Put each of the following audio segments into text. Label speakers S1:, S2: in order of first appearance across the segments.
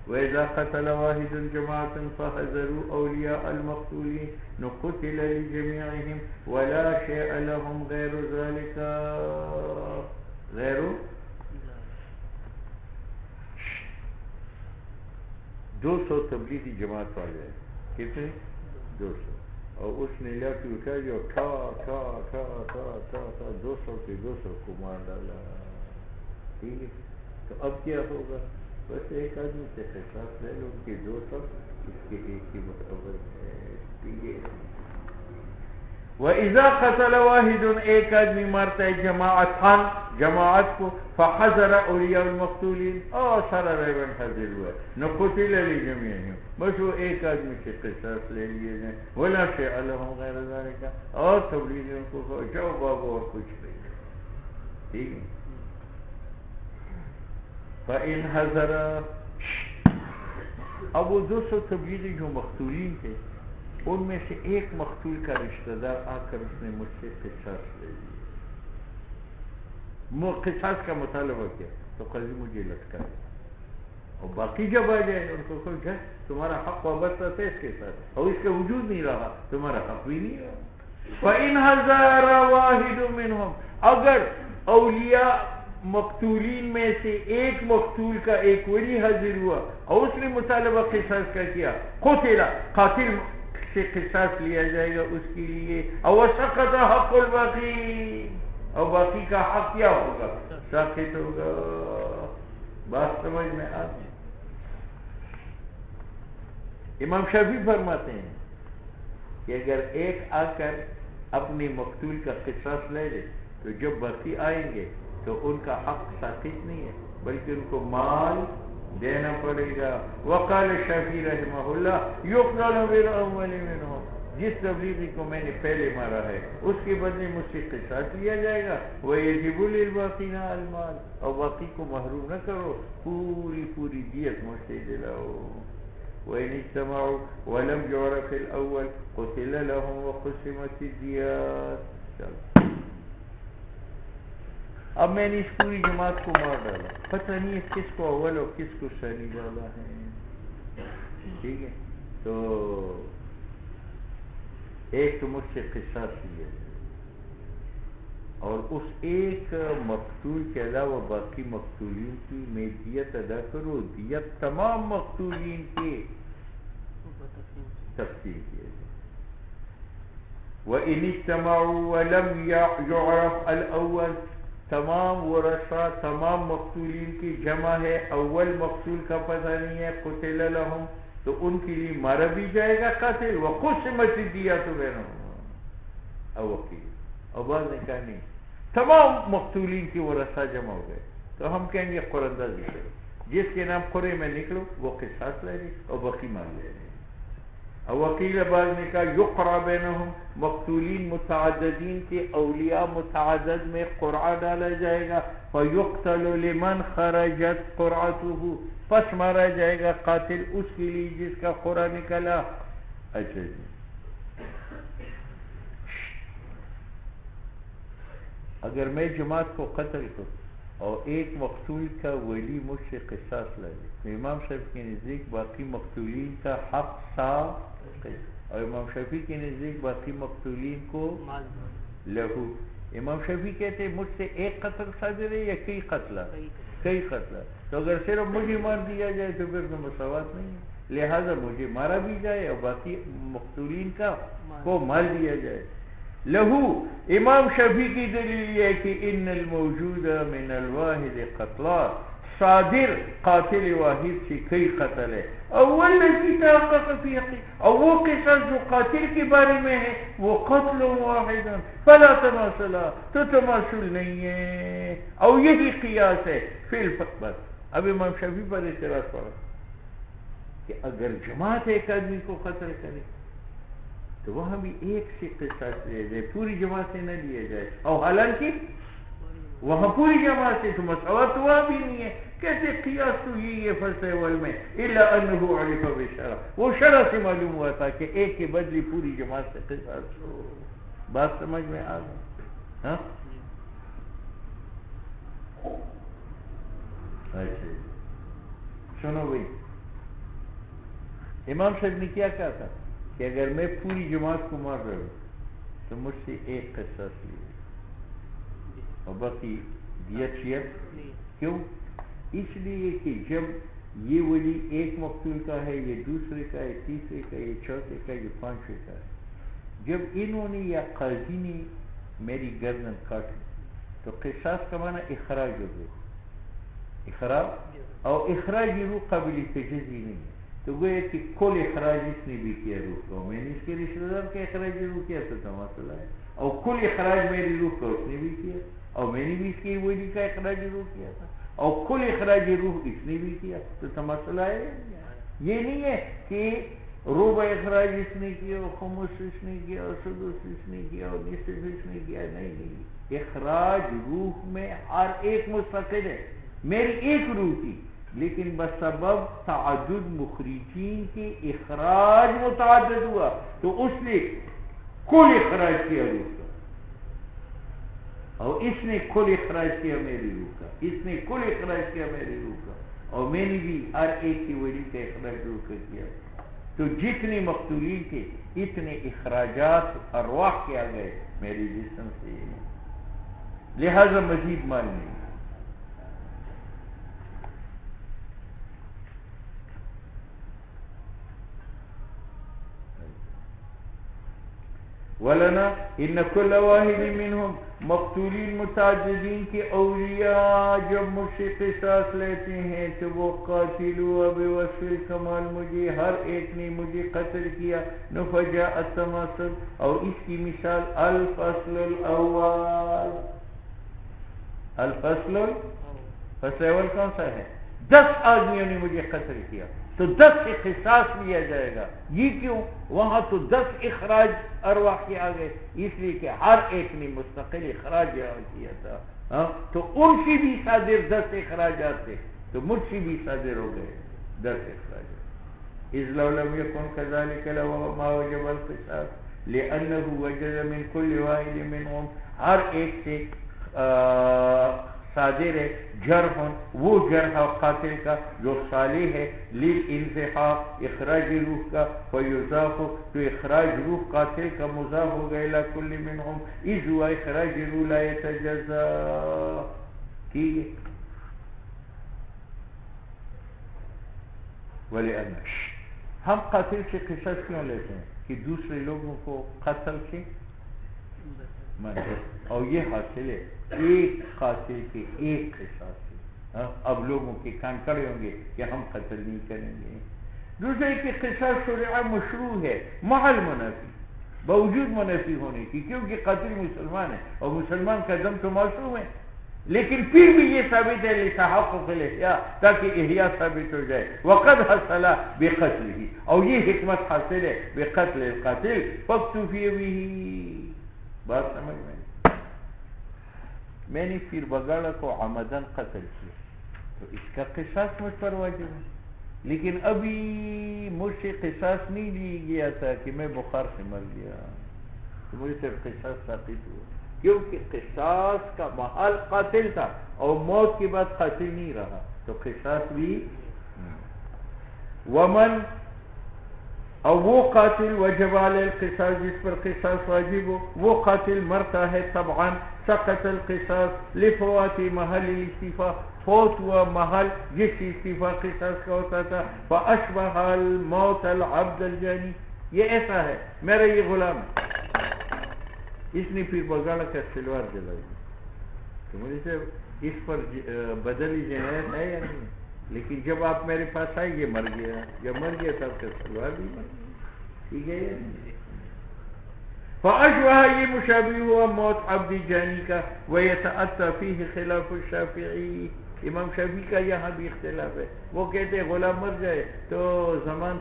S1: وإذا قتل واحد جماعة فحذروا أولياء المقتولين نقتل لجميعهم ولا شيء لهم غير ذلك. غير 200 تبلیغی جماعت والے ہیں. کتنے؟ 200. اور اس نے لیا کہ اٹھا جو ٹھا ٹھا ٹھا ٹھا ٹھا ٹھا 200 کے 200 کو مار ڈالا. ٹھیک ہے. تو اب کیا ہوگا؟ بس ایک آدمی سے قصاص لے لو. ان کے 200 اس کے ایک کی برابر ہے. ٹھیک ہے. وَإِذَا قَتَلَ وَاحِدٌ ایک آدمی مارتا ہے جماعت کو فَحَذَرَ أَوْلِيَاءَ الْمَقْتُولِينَ سارا ریون حاضر ہوا نقتل لِجَمِيعِهِمْ بس وہ ایک آدمی سے قصاص لے لیے جائیں وَلَا شَيْءَ لَهُمْ غَيْرَ ذَلِكَ اور تبلیغیوں کو جاؤ بابو اور کچھ نہیں. ٹھیک ہے. فَإِنْ حَذَرَ اب وہ 200 تبلیغی جو مقتولین تھے ان میں سے ایک مقتول کا رشتہ دار آ کر اس نے مجھ سے قصاص لے لیا. قصاص کا مطالبہ کیا تو قاضی مجھے لٹکائے اور باقی جب آ جائے ان کو کہا تمہارا حق وابستہ تھا اس کے ساتھ اور اس کا وجود نہیں رہا تمہارا حق بھی نہیں رہا. فَإِنْ حَذَرَ وَاحِدٌ مِّنْهُمْ اگر اولیاء مقتولین میں سے ایک مقتول کا ایک ولی حاضر ہوا اور اس نے مطالبہ قصاص کا کیا قتل قاتل سے قصاص لیا جائے گا اس کے لیے. اور سقط حق الباقی اور باقی کا حق کیا ہوگا؟ ساقط ہوگا. بات سمجھ میں آتی. امام شافعی فرماتے ہیں کہ اگر ایک آ کر اپنے مقتول کا قصاص لے لے تو جب باقی آئیں گے تو ان کا حق ساقط نہیں ہے بلکہ ان کو مال دینا پڑے گا. وقال شافعی رحمہ اللہ یقتل بالاول منهم جس تبلیغی کو میں نے پہلے مارا ہے اس کے بدلے مجھ سے قصاص لیا جائے گا. وَيَجِبُ لِلْبَاقِينَ الْمَالِ اور باقی کو محروم نہ کرو پوری دیت مجھ سے دلاؤ. وَإِنِ اجْتَمَعُوا وَلَمْ يُعْرَفِ الْأَوَّلُ قُتِلَ لَهُمْ وَقُسِمَتِ الدِّيَاتُ. اب میں نے اس پوری جماعت کو مار ڈالا پتہ نہیں ہے کس کو اول اور کس کو ثانی ڈالا ہے. ٹھیک ہے. تو ایک تو مجھ سے قصاص لیا اور اس ایک مقتول کے علاوہ باقی مقتولین کی میں دیت ادا کروں. دیت تمام مقتولین کی تقسیم کیا جائے. وَإِنِ اجْتَمَعُوا وَلَمْ يُعْرَفْ الْأَوَّلُ تمام ورثہ تمام مقتولین کی جمع ہے اول مقتول کا پتہ نہیں ہے قتل لهم تو ان کے لیے مارا بھی جائے گا قاتل. وقسمت الدیات بینہم او وکیل اور بعض نے کہا نہیں تمام مقتولین کی ورثہ جمع ہو گئے تو ہم کہیں گے قراندازی کرو جس کے نام قرے میں نکلو وہ قصاص لے لے اور باقی مال لے لے. اور وکیل بعض نے کہا یقرا بینہم مقتولین متعددین کے اولیاء متعدد میں قرعہ ڈالا جائے گا. فیقتل لمن خرجت قرعته پس مارا جائے گا قاتل اس کے لیے جس کا قرعہ نکلا. اچھا جی اگر میں جماعت کو قتل کروں اور ایک مقتول کا ولی مجھ سے قصاص لے لے تو امام شافعی کے نزدیک باقی مقتولین کا حق ساقط اور امام شافعی کے نزدیک باقی مقتولین کو لہو. امام شافعی کہتے ہیں مجھ سے ایک قتل صادر ہے یا کئی قتل تو اگر صرف مجھے مار دیا جائے تو پھر تو مساوات نہیں ہے. لہذا مجھے مارا بھی جائے اور باقی مقتولین کا کو مار دیا جائے. لہو امام شافعی کی دلیل یہ ہے کہ ان الموجود من الواحد قتلا صادر قاتل واحد سے کئی قتل ہے. اول کی تحقق فی حقیق اور وہ قصاص جو قاتل کے بارے میں ہے وہ قتل واحد فلا تماثل تو تماثل نہیں ہے اور یہی قیاس ہے فی الفقر. اب امام شافعی پر اعتراض پڑا کہ اگر جماعت ایک آدمی کو قتل کرے تو وہاں بھی ایک سے قصاص لیا جائے پوری جماعت سے نہ لیا جائے اور حالانکہ وہاں پوری جماعت سے تو مساوات وہاں بھی نہیں ہے. کیسے قیاس تو یہی ہے فصل اول میں الا انه عرف بالشرع وہ شرع سے معلوم ہوا تھا کہ ایک کے بدلے پوری جماعت سے قصاص ہو. بات سمجھ میں آ گئی؟ ہاں اچھا سنو بھائی امام صاحب نے کیا کہا تھا کہ اگر میں پوری جماعت کو مار رہا ہوں تو مجھ سے ایک قصاص لیے اور باقی دیت شیت. کیوں؟ اس لیے کہ جب یہ ولی ایک مقتول کا ہے، یہ دوسرے کا ہے، تیسرے کا، یہ چوتھے کا، یہ پانچویں کا ہے، جب انہوں نے یا قاضی نے میری گردن کاٹی تو قصاص کا معنی اخراج الروح، اخراج، اور اخراج روح قابل تجزی نہیں ہے. تو گویا کہ کل اخراج اس نے بھی کیا روح کا، میں نے اس کے رشتہ دار کا اخراج روح کیا تو مسئلہ ہے، اور کل اخراج میری روح کا اس نے بھی کیا، اور میں نے بھی اس کے ولی کا اخراج روح کیا تھا، اور کل اخراج روح اس نے بھی کیا تو مسئلہ ہے. یہ نہیں ہے کہ ربع اخراج اس نے کیا اور خمس اس نے کیا اور سدس اس نے کیا اور نصف اس نے کیا. نہیں نہیں، اخراج روح میں ہر ایک مستقل ہے. میری ایک روح تھی لیکن بسبب تعدد مخرجین کے اخراج متعدد ہوا تو اس نے کل اخراج کیا روح کا، اور اس نے کل اخراج کیا میری روح کا، اس نے کل اخراج کیا میری روح کا، اور میں نے بھی ہر ایک کی ولی کا اخراج روح کا کیا. تو جتنے مقتولین تھے اتنے اخراجات ارواح کے آ گئے میری جسم سے، لہذا مزید مال نہیں. ولنا ان كل واحد منهم مقتولین متعددین کے اولیاء جب مجھ سے قصاص لیتے ہیں تو وہ قاتل و بوصف الکمال، مجھے ہر ایک نے مجھے قتل کیا. نفجاء التماثل، اور اس کی مثال الفصل الاول. فصل اول کون سا ہے؟ 10 آدمیوں نے مجھے قتل کیا تو 10 سے قصاص لیا جائے گا. یہ کیوں؟ وہاں تو 10 اخراج ارواح کے آ گئے، اس لیے کہ ہر ایک نے مستقل اخراج کیا تھا. تو ان کی بھی صادر 10 اخراجات تھے تو مجھ سے بھی صادر ہو گئے 10 اخراجات. اذ لو لم يكن كذلك لما وجب القصاص لانه وجد من كل واحد منهم، ہر ایک سے صادر ہے جرح، وہ جرح قاتل کا جو صالح ہے للانزحاق اخراج روح کا، فیضاف تو اخراج روح قاتل کا مضاف ہو گئے الى کل منهم اذ ہوا اخراج روح لا يتجزا. ٹھیک ہے. ولأن ہم قاتل سے قصاص کیوں لیتے ہیں کہ دوسرے لوگوں کو قتل سے منع، اور یہ حاصل ہے ایک قاتل کے ایک قصاص سے. اب لوگوں کے کان کڑے ہوں گے کہ ہم قتل نہیں کریں گے. دوسرے کے قصاص شرع مشروع ہے محل منافی، باوجود منافی ہونے کی، کیونکہ قاتل مسلمان ہے اور مسلمان کا دم تو معصوم ہے، لیکن پھر بھی یہ ثابت ہے لتحقق الاحیاء، تاکہ احیاء ثابت ہو جائے. وقد حصل بقتله، اور یہ حکمت حاصل ہے بقتل القاتل فاکتفی به. بات سمجھ میں نے پیر بگاڑا کو عمدن قتل کیا تو اس کا قصاص مجھ پر واجب ہے، لیکن ابھی مجھ سے قصاص نہیں لیا گیا تھا کہ میں بخار سے مر گیا تو مجھے صرف قصاص ثابت ہوا، کیونکہ قصاص کا محل قاتل تھا اور موت کے بعد قاتل نہیں رہا تو قصاص بھی. ومن، اور وہ قاتل وجب علیہ القصاص جس پر قصاص واجب ہو، وہ قاتل مرتا ہے طبعا سقط القصاص لفوات محل الاستیفاء، فوت ہوا محل جس استیفاء قصاص کا ہوتا تھا. فاشبہ الموت العبد الجانی، یہ ایسا ہے میرا یہ غلام اس نے پھر بگاڑا کا سلوار جلائی تو مجھے سے اس پر بدلی جنایت ہے یا نہیں، لیکن جب آپ میرے پاس آئے یہ مر گیا، جب مر گیا تب کا سلوار بھی مر گیا. ٹھیک ہے. فاشبہ یہ مشابہ ہوا موت عبد جانی کا. ویتأتی فیہ خلاف الشافعی، امام شافعی کا یہاں بھی اختلاف ہے. وہ کہتے ہیں غلام مر جائے تو زمان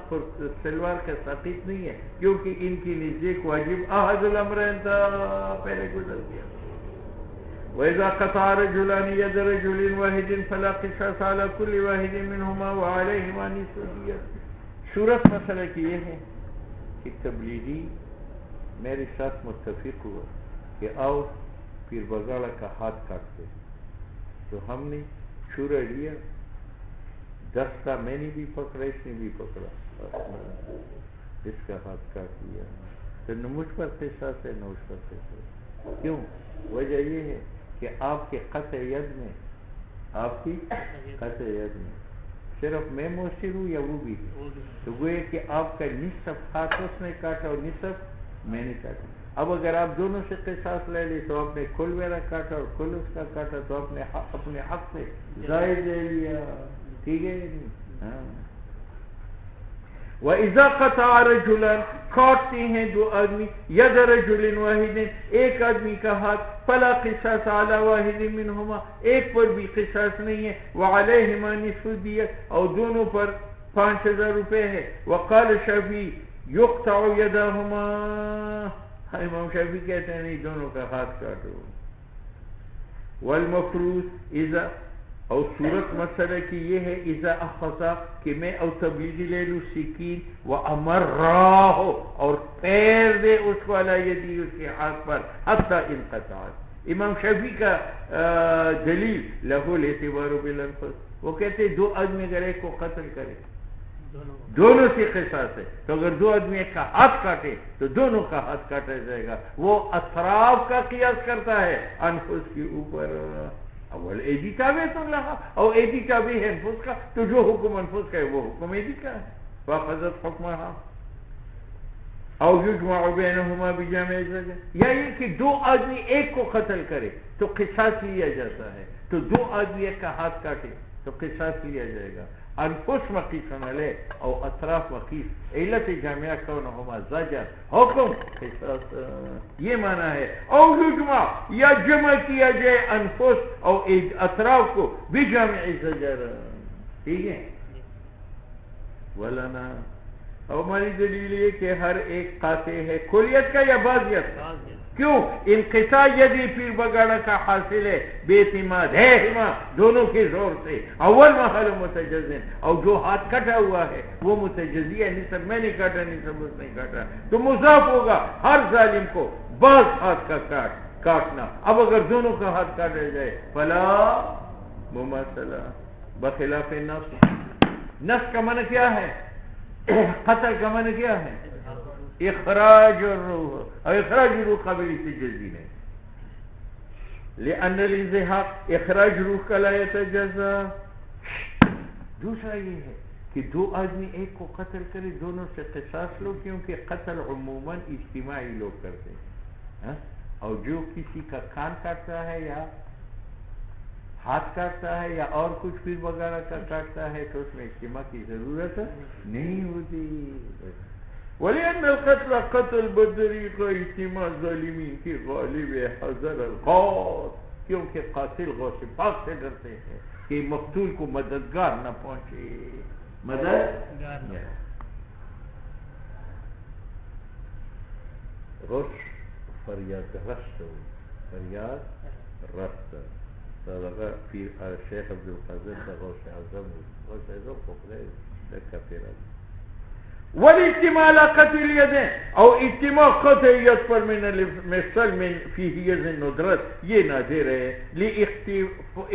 S1: سلوار کا ساقط نہیں ہے، کیونکہ ان کی نزدیک واجب احد الامرین تھا، پہلے گزر گیا. وإذا قطع رجلان يد رجل واحد فلا قصاص على كل واحد منهما وعليهما نصف الدية. صورت مسئلہ کی یہ ہے کہ تبلیغی میرے ساتھ متفق ہوا کہ آؤ پیر بگاڑا کا ہاتھ کاٹتے، تو ہم نے شورا لیا، دستہ میں نے بھی پکڑا اس نے بھی پکڑا، اس کا ہاتھ کاٹ لیا تو نہ مجھ پر قصاص ہے نہ اس پر قصاص. کیوں؟ وجہ یہ ہے کہ آپ کے قطع ید میں صرف میں مؤثر ہوں یا وہ بھی ہے؟ تو گویا کہ آپ کا نصف ہاتھ اس نے کاٹا اور نصف میں نے کاٹا. اب اگر آپ دونوں سے قصاص لے لی تو آپ نے کل میرا کاٹا اور کل اس کا کاٹا تو آپ نے اپنے حق سے زائد لے لیا. ٹھیک ہے؟ ہاں. وَإِذَا قَطَعَ رَجُلًا کاٹتے ہیں دو آدمی يَدَ رَجُلٍ وَاحِدٍ ایک آدمی کا ہاتھ فَلَا قِصَاصَ عَلَى وَاحِدٍ مِّنْهُمَا ایک پر بھی قصاص نہیں ہے. وَعَلَيْهِمَا نِصْفُ الدِّيَةِ اور دونوں پر 5,000 روپے ہے. وقال شافعی يُقْطَعُ يَدَهُمَا امام شافعی کہتے ہیں نہیں دونوں کا ہاتھ کاٹو. والمفروض اذا اور صورت مسئلہ کی یہ ہے اذا اخذا کہ میں او تبلیغی لے لوں سکین و امراہ اور پیر دے اس کو علی یدی اس کے ہاتھ پر حتی انقطعت. امام شافعی کا دلیل لہو الاعتبار بالانفس. وہ کہتے ہیں دو آدمی اگر ایک کو قتل کرے دونوں سے قصاص ہے تو اگر دو آدمی ایک کا ہاتھ کاٹے تو دونوں کا ہاتھ کاٹا جائے گا. وہ اطراف کا قیاس کرتا ہے انفس کے اوپر. اول ایدی تابع تو لہا اور ایدی تابع ہے انفس کا تو جو حکم انفس کا ہے وہ حکم ایدی کا ہے. فاخذت حکمہا او یجمع بینہما بجامع الزجر یا یہ کہ دو آدمی ایک کو قتل کرے تو قصاص لیا جاتا ہے. تو دو آدمی ایک کا ہاتھ کاٹے تو قصاص لیا جائے گا. انفس مقیس علیہ او اطراف مقیس علت جامعہ کونہما زجر حکم قصاص یہ معنی ہے. او یجمع یا جمع کیا جائے انفس او اطراف کو بجامع الزجر. ٹھیک ہے. ولنا اور ہماری دلیل یہ کہ ہر ایک قاطع ہے کلیت کا یا بعضیت کا. کیوں؟ انقطاع یدی پیر بگاڑا کا حاصل ہے بے اعتماد ہے ہما دونوں کے زور سے. اول محل متجزن اور جو ہاتھ کٹا ہوا ہے وہ متجزی ہے. نصف میں نہیں کاٹا نصف اس نہیں کاٹا تو مضاف ہوگا ہر ظالم کو بعض ہاتھ کا کاٹنا. اب اگر دونوں کا ہاتھ کاٹا جائے فلا مماثلہ بخلاف نص. نص کا معنی کیا ہے؟ قتل کا معنی کیا ہے؟ اخراج الروح اور اخراج الروح قابل تجزی ہے. لأن الانزهاق اخراج روح کا لا يتجزا. دوسرا یہ ہے کہ دو آدمی ایک کو قتل کرے دونوں سے قصاص لو کیونکہ قتل عموماً اجتماعی لوگ کرتے ہیں. اور جو کسی کا کان کاٹتا ہے یا ہاتھ کاٹتا ہے یا اور کچھ پیر وغیرہ کا کاٹتا ہے تو اس میں اجتماع کی ضرورت نہیں ہوتی. وَلِأَنَّ الْقَتْلَ قَتْلَ بِالطَّرِيقِ اجتماع ظالمین کی غالب حضر الغوث کیونکہ قاتل غوث پاک سے ڈرتے ہیں کہ مقتول کو مددگار نہ پہنچے. مددگار غش فریاد رست فریاد رست صدقہ پیر شیخ عبدالقادر کا غوث اعظم فقرے لکھا پیرا. والاجتماع على قتل اليدين او اجتماع قطع ید پر من المثل من فيه يد ندرت یہ نادر ہے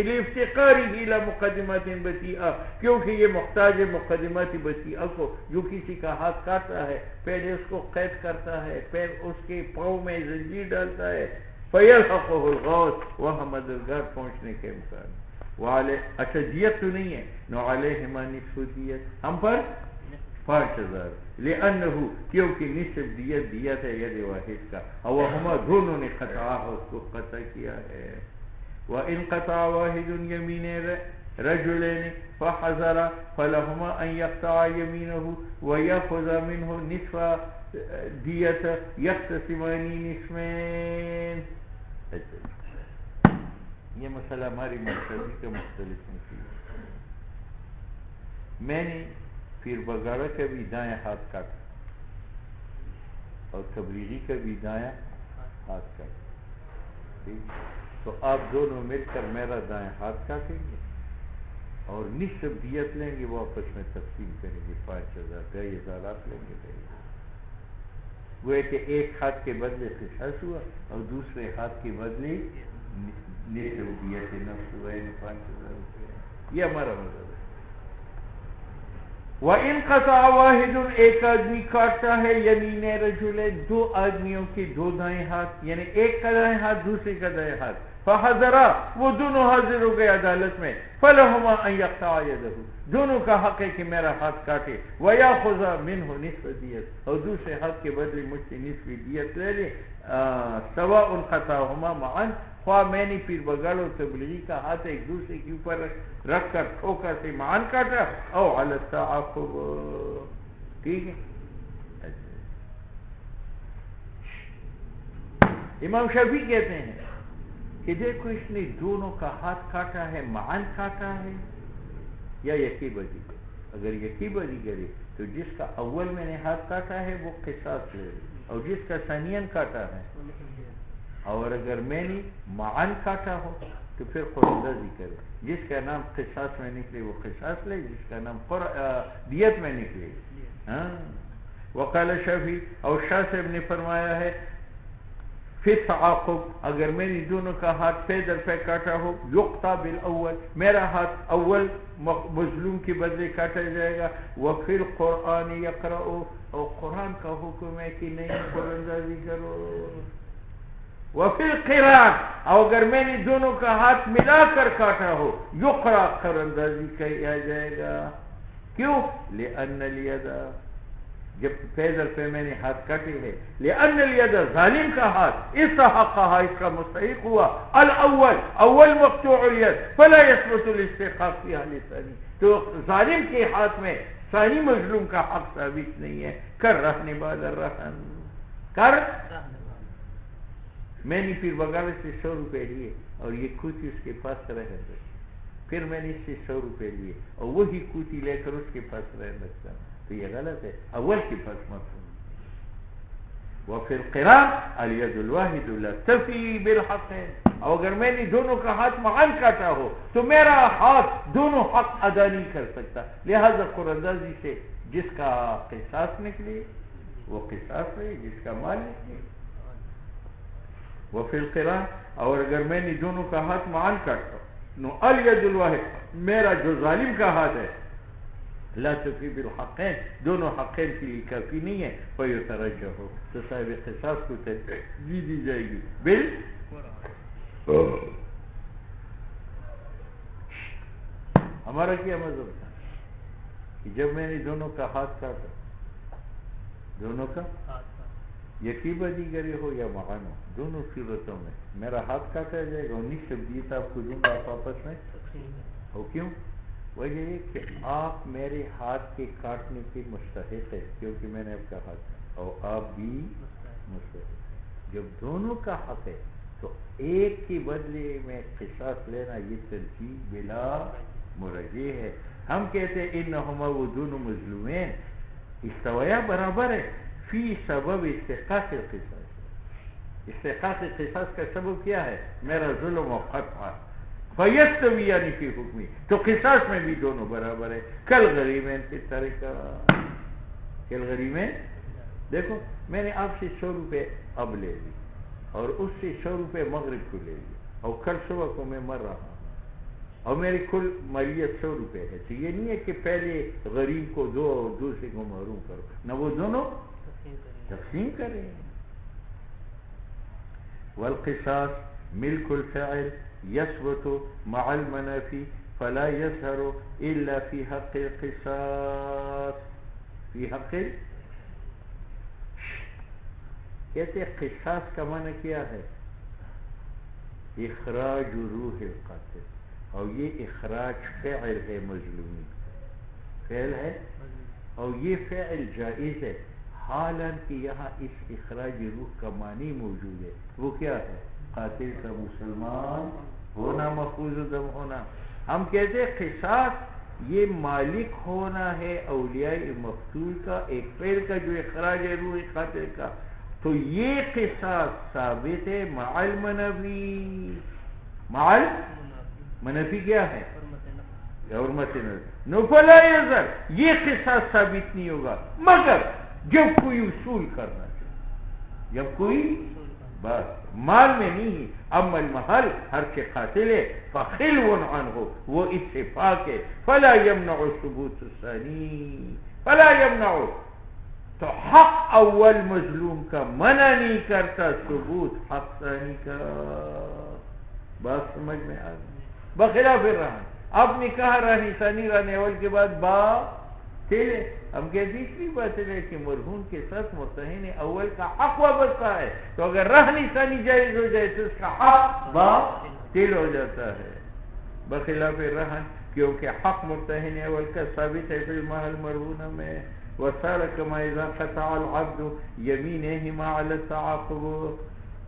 S1: لافتقاره الى مقدمات بطیئہ کیونکہ یہ محتاج ہے مقدمات بطیئہ کو. جو کسی کا ہاتھ کاٹتا ہے پہلے اس کو قید کرتا ہے پھر اس کے پاؤں میں زنجیر ڈالتا ہے فیلحقه الغوث وہاں مددگار پہنچنے کے امکان. وعلے اچھا دیت تو نہیں ہے نو علیہما نصف دیت ہم پر 5,000 لأنه کیونکہ نصف دیت ہے ید واحد کا اور ہما دونوں نے قطعہ اس کو قطع کیا ہے. وَإِنْ قَطَعَ وَاحِدٌ يَمِينَ رَجُلَيْنِ فَحَذَرَ فَلَهُمَا أَنْ يَقْطَعَ يَمِينَهُ وَيَأْخُذَ مِنْهُ نِصْفَ دِيَةَ يَقْتَسِمَانِ نِصْفَيْنِ. یہ مسئلہ ہماری مذہبی کا مختلف نہیں. میں نے پیر بگاڑا کا بھی دائیں ہاتھ کاٹا اور تبلیغی کا بھی دائیں ہاتھ کاٹا. تو آپ دونوں مل کر میرا دائیں ہاتھ کاٹیں گے اور نصف دیت لیں گے وہ آپس میں تقسیم کریں گے. 5,000 2,000 آپ لیں گے. وہ ہے کہ ایک ہاتھ کے بدلے قصاص ہوا اور دوسرے ہاتھ کے بدلے نصف دیت نفس ہوا 5,000 روپے. یہ ہمارا مذہب ہے. وَإِنْ قَطَعَ وَاحِدٌ ایک آدمی کاٹتا ہے یمین رجلین دو آدمیوں کے دو دائیں ہاتھ، یعنی ایک کا دائیں ہاتھ دوسرے کا دائیں ہاتھ، فحضرا وہ دونوں حاضر ہو گئے عدالت میں، فلہما ان یقطع یدہ دونوں کا حق ہے کہ میرا ہاتھ کاٹے، ویاخذ منہ نصف دیت اور دوسرے ہاتھ کے بدلے مجھ سے نصف دیت لے لے، سواء قطعہما معا خواہ میں نے پیر بگاڑ اور تبلیغی کا ہاتھ ایک دوسرے کے اوپر رکھ کر ٹھوکر سے معان کاٹا او علی التعاقب، ٹھیک ہے۔ امام شافعی کہتے ہیں کہ دیکھو اس نے دونوں کا ہاتھ کاٹا ہے، معان کاٹا ہے یا یکی بدی، اگر یکی بدی کرے تو جس کا اول میں نے ہاتھ کاٹا ہے وہ قصاص لے، اور جس کا ثانیاً کاٹا ہے، اور اگر میں نے معان کاٹا ہو تو پھر قرآن کرے، جس کا نام قصاص میں نکلے وہ قصاص لے، جس کا نام دیت میں نکلے۔ وقال شافعی اور شاہ صاحب نے فرمایا ہے فی التعاقب اگر میں نے دونوں کا ہاتھ پے در پہ کاٹا ہو، یقطع بالاول میرا ہاتھ اول مظلوم کے بدلے کاٹا جائے گا، وفی القرآن یقرأ اور قرآن کا حکم ہے کہ نہیں قرآن کرو، وفی القراء اور اگر میں نے دونوں کا ہاتھ ملا کر کاٹا ہو، یقرأ قراندازی کیا جائے گا، کیوں؟ لأن الید جب پیدل پہ میں نے ہاتھ کاٹے ہے، لأن الید ظالم کا ہاتھ استحقها اس کا مستحق ہوا، الاول اول مقطوع الید فلا يثبت الاستحقاق فيها للثاني تو ظالم کے ہاتھ میں ثانی مظلوم کا حق ثابت نہیں ہے، کر رہنے بعد الرہن کر میں نے پھر بغاڑ سے 100 روپے لیے اور یہ کوتی اس کے پاس رہ گئے، پھر میں نے اس سے 100 روپے لیے اور وہی کوتی لے کر اس کے پاس رہ لگتا تو یہ غلط ہے، اول کے پاس مفہوم۔ وفي القراء اليد الواحد لا تفي بالحق اور اگر میں نے دونوں کا ہاتھ معاً کاٹا ہو تو میرا ہاتھ دونوں حق ادا نہیں کر سکتا، لہذا قراندازی سے جس کا قصاص نکلے وہ قصاص ہے، جس کا مال نکلے۔ وفي القراء اور اگر میں نے دونوں کا ہاتھ معاً کاٹا نو الید الواحد میرا جو ظالم کا ہاتھ ہے لا تفی بالحقین دونوں حقین کے لیے کافی نہیں ہے، فیترجح ہو تو صاحب قصاص کو ترجیح دی جائے گی بل ہمارا کیا مذہب تھا کہ جب میں نے دونوں کا ہاتھ کاٹا، دونوں کا یکی بدی کرے ہو یا معان ہو، دونوں صورتوں میں میرا ہاتھ کاٹا جائے گا اور نصف دیت آپ کو دوں گا، آپ آپس میں ہو، کیوں؟ وجہ یہ کہ آپ میرے ہاتھ کے کاٹنے کے مستحق ہے کیونکہ میں نے آپ کا ہاتھ کاٹا اور آپ بھی مستحق، جب دونوں کا حق ہے تو ایک کے بدلے میں قصاص لینا یہ ترجیح بلا مرجح ہے۔ ہم کہتے ہیں انہما وہ دونوں مظلومین استویا برابر ہے فی سبب استحقاق القصاص، استحقاق القصاص کا سبب کیا ہے؟ میرا ظلم و قطع، فیستویانی فی حکمی تو قصاص میں بھی دونوں برابر ہے، کل غریمین کی طریقہ، کل غریمین دیکھو میں نے آپ سے 100 روپے اب لے لی اور اس سے 100 روپے مغرب کو لے لی اور کل صبح کو میں مر رہا ہوں اور میری کل مالیت 100 روپے ہے، تو یہ نہیں ہے کہ پہلے غریب کو دو اور دوسرے کو محروم کرو، نہ وہ دونوں تقسیم کریں۔ والقصاص ملک الفعل يثبت مع المنافي فلا يظهر الا في حق القصاص، في حق کہتے قصاص کا معنی کیا ہے؟ اخراج روح القاتل، اور یہ اخراج فعل ہے، مظلومی فعل ہے اور یہ فعل جائز ہے، حالانکہ یہاں اس اخراج روح کا معنی موجود ہے، وہ کیا ہے؟ قاتل کا مسلمان ہونا، محفوظ دم ہونا۔ ہم کہتے ہیں قصاص یہ مالک ہونا ہے اولیاء مقتول کا، ایک فعل کا جو اخراج ہے روح قاتل کا، تو یہ قصاص ثابت ہے مع المنفی، مع المنفی کیا ہے؟ حرمت نظر، نو فلا یظہر یہ قصاص ثابت نہیں ہوگا مگر جب کوئی اصول کرنا چاہے، جب کوئی بات مال میں نہیں. اما المحل ہر کے قاتل ہے فخلو عنہ وہ اس سے پاک ہے. فلا یمنع ثبوت الثانی فلا یمنع تو حق اول مظلوم کا منع نہیں کرتا ثبوت حق ثانی کا. بات سمجھ میں آ گئی. بخلاف الرہن اب نکاح رہنی ثانی رہنے اول کے بعد باطل ہے. ہم کہتے ہیں اتنی باطل ہے کہ مرہون کے ساتھ مرتہن اول کا حق وابستہ ہے تو اگر رہنی ثانی جائز ہو جائے تو اس کا حق باطل ہو جاتا ہے. بخلاف الرہن کیونکہ حق مرتہن اول کا ثابت ہے فی المحل مرہون میں. وصار كما اذا قطع العبد يمينهما على التعاقب.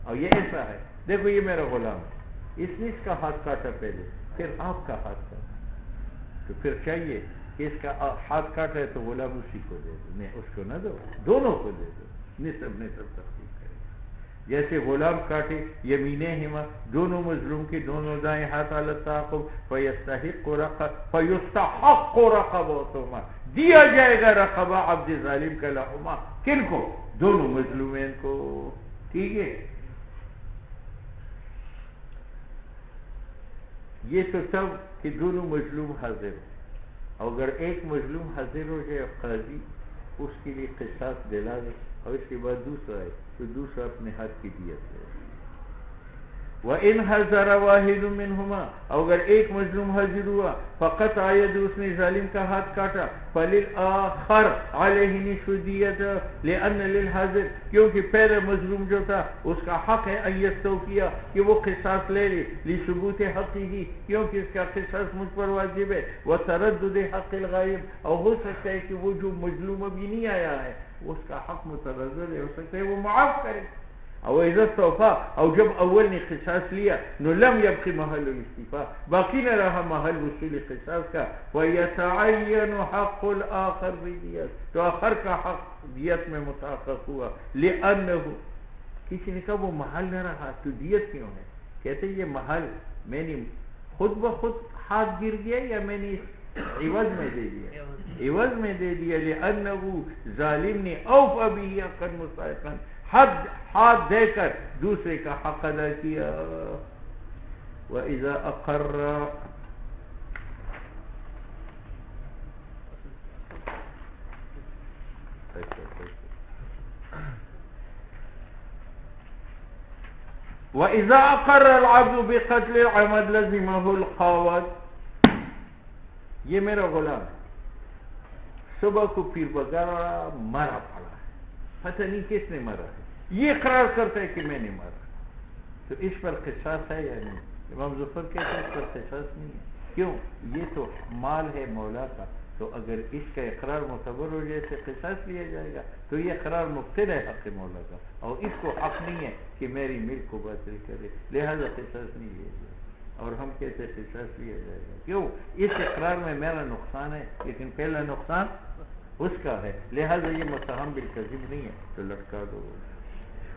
S1: اور یہ ایسا ہے دیکھو یہ میرا غلام ہے اس نے اس کا ہاتھ کاٹا پہلے پھر آپ کا ہاتھ کاٹا تو پھر چاہیے کہ اس کا ہاتھ کاٹا ہے تو غلام اسی کو دے دو. نہیں اس کو نہ دو دونوں کو دے دو. نصف نصف تقسیم کرے جیسے غلام کاٹے یمینہما دونوں مظلوم کے دونوں دائیں ہاتھ علی التعاقب فیستحق رقبتہما دیا جائے گا رقبہ عبد ظالم کا لہما. کن کو؟ دونوں مظلومین کو. ٹھیک ہے یہ تو تب کہ دونوں مظلوم حاضر ہو. اگر ایک مظلوم حاضر ہو جائے قاضی اس کے لیے قصاص دلا دے اور اس کے بعد دوسرا ہے تو دوسرا اپنے ہاتھ کی دیت لے. وَإِنْ حَضَرَ وَاحِدٌ مِّنْهُمَا اگر ایک مظلوم حاضر ہوا فقط آید اس نے ظالم کا ہاتھ کاٹا فَلِلْآخَرْ عَلَيْهِ نِصْفُ الدِّيَةِ لِأَنَّ لِلْحَاضِرِ کیونکہ پہلے مظلوم جو تھا اس کا حق ہے ان یستوفیہ کہ وہ قصاص لے لے لثبوت حقہ کیونکہ اس کا قصاص مجھ پر واجب ہے. وتردد حق الغائب اور ہو سکتا ہے کہ وہ جو مظلوم ابھی نہیں آیا ہے اس کا حق متردد ہے ہو سکتا ہے وہ معاف کرے. او اذا استوفا او جب اول نے قصاص لیا نو لم يبقي محل الاستيفاء باقی نہ رہا محل وصول قصاص کا. ويتعين حق الاخر بالدية تو آخر کا حق دیت میں متحقق ہوا. لانه کسی نے کہا وہ محل نہ رہا تو دیت کیوں ہے؟ کہتے یہ محل میں نے خود بخود ہاتھ گر گیا یا میں نے عوض میں دے دیا؟ عوض میں دے دیا. لانه ظالم نے اوفى به حقا مستحقا حد ہاتھ دے کر دوسرے کا حق ادا کیا. وَإِذَا أَقَرَّ وَإِذَا أَقَرَّ الْعَبْدُ بِقَتْلِ الْعَمَدِ لَزِمَهُ الْقَاوَدِ یہ میرا غلام صبح کو پیر بگارا مرا پڑا ہے پتہ نہیں کس نے مرا ہے یہ اقرار کرتا ہے کہ میں نے مارا تو اس پر قصاص ہے یا نہیں؟ امام ظفر کہتے ہیں اس پر قصاص نہیں ہے. کیوں؟ یہ تو مال ہے مولا کا تو اگر اس کا اقرار معتبر ہو جائے تو قصاص لیا جائے گا تو یہ اقرار مبطل ہے حق مولا کا اور اس کو حق نہیں ہے کہ میری ملک کو باطل کرے لہذا قصاص نہیں لیا جائے گا. اور ہم کہتے ہیں قصاص لیا جائے گا. کیوں؟ اس اقرار میں میرا نقصان ہے لیکن پہلا نقصان اس کا ہے لہذا یہ متہم بالکذب نہیں ہے تو لٹکا دو.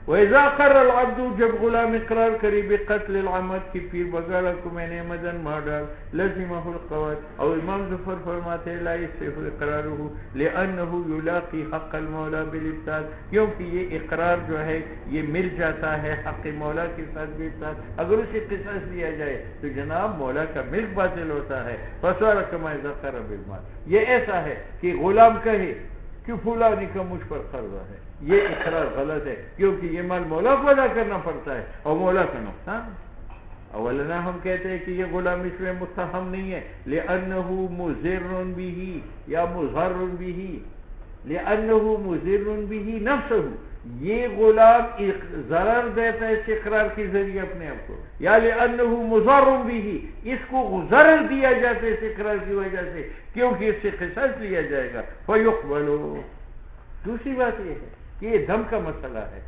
S1: وَإِذَا قَرَّ الْعَبْدُ جب غلام اقرار کری بقتل العمد کی پیر بگارا کو میں نے مدن مار ڈال لزمه القواد اور امام ظفر فرماتے لا يصح اقراره لأنه يلاقي حق المولا بالابطال کیونکہ یہ اقرار جو ہے یہ مل جاتا ہے حق مولا کے ساتھ بالابطال. اگر اسے قصاص دیا جائے تو جناب مولا کا ملک باطل ہوتا ہے. فصار كما إذا قرر بالمال یہ ایسا ہے کہ غلام کہے کہ فلانی کا مجھ پر قرضہ ہے یہ اقرار غلط ہے کیونکہ یہ مال مولا کو ادا کرنا پڑتا ہے اور مولا کا نقصان. اولنا ہم کہتے ہیں کہ یہ غلام اس میں متہم نہیں ہے لأنه مضر به یا مضر به لأنه مضر به نفسه یہ غلام ضرر دیتا ہے اس اقرار کے ذریعے اپنے آپ کو یا لأنه مضر به اس کو ضرر دیا جاتا ہے اس اقرار کی وجہ سے کیونکہ اس سے قصاص لیا جائے گا. فیقبل دوسری بات یہ ہے کہ یہ دم کا مسئلہ ہے.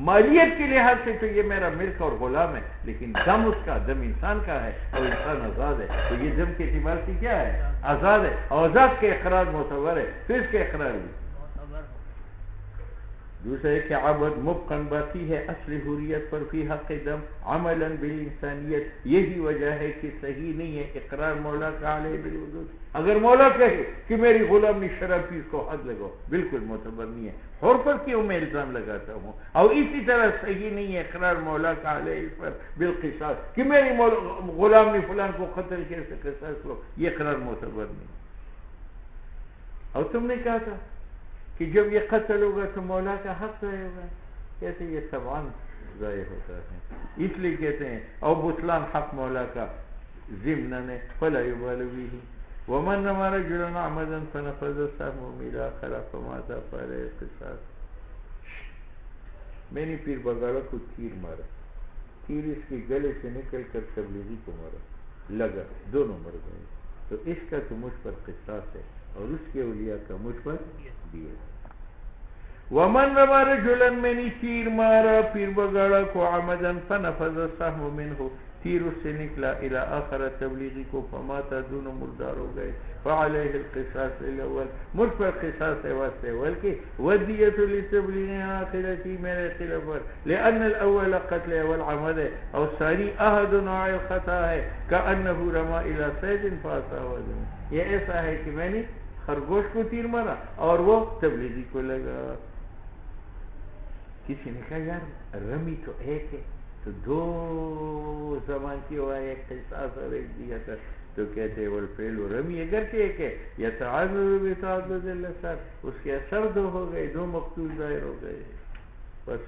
S1: مالیت کے لحاظ سے تو یہ میرا ملک اور غلام ہے لیکن دم اس کا دم انسان کا ہے اور انسان آزاد ہے تو یہ دم کے اعتبار سے کیا ہے آزاد ہے اور آزاد کے اقرار معتبر ہے تو اس کے اقرار بھی دوسرا ہے کہ عبد مبقن باقی ہے اصل حریت پر فی حق دم عملا بالانسانیت. یہی وجہ ہے کہ صحیح نہیں ہے اقرار مولا کا علیہ بالوجود. اگر مولا کہے کہ میری غلامی شرف کی اس کو حد لگاؤ بالکل معتبر نہیں ہے. حر پر کیوں میں الزام لگاتا ہوں؟ اور اسی طرح صحیح نہیں ہے اقرار مولا کا علیہ پر بالقصاص کہ میری غلام نے فلان کو قتل کیا سے قصاص لو. یہ اقرار معتبر نہیں. اور تم نے کہا تھا کہ جب یہ قتل ہوگا تو مولا کا حق ضائع ہوگا. کہتے یہ طبعاً ضائع ہوتا ہے. اس لیے کہتے ہیں اور بطلان حق مولا کا ضمن فلا یبال به ومن رمى رجلا عمدا فنفذ سهمه الى اخر فمات فعليه القصاص. میں نے پیر بگاڑا کو تیر مارا. تیر اس کے گلے سے نکل کر تبلیغی کو مارا لگا. دونوں مر گئے. تو اس کا تو مجھ پر قصاص ہے اور اس کے اولیاء کا مجھ پر دیے. ومن رمى رجلا میں نے تیر مارا پیر بگاڑا کو عمدا فنفذ السهم منه تیر اس سے نکلا الى آخر تبلیغی کو فماتا دونوں مردار ہو گئے. فعلیہ القصاص الاول مجھ پر قصاص ہے واسطے اول کی ودیت لتبلیغ آخرتی میرے خلاف پر لأن الاول قتل والعمد ہے اور ثانی احد نوع الخطا ہے کأنه رمى الى صید فاصاب دم. یہ ایسا ہے کہ میں نے خرگوش کو تیر مارا اور وہ تبلیغی کو لگا. کسی نے کہا یار رمی تو ایک ہے تو دو زمان کی ہوا ہے ایک قصاص اور ایک دیا تھا. تو کہتے ہیں والفعل رمی اگرچہ ایک ہے یتعذر بتعدد اللسان اس کے اثر دو ہو گئے دو مقتول ظاہر ہو گئے. بس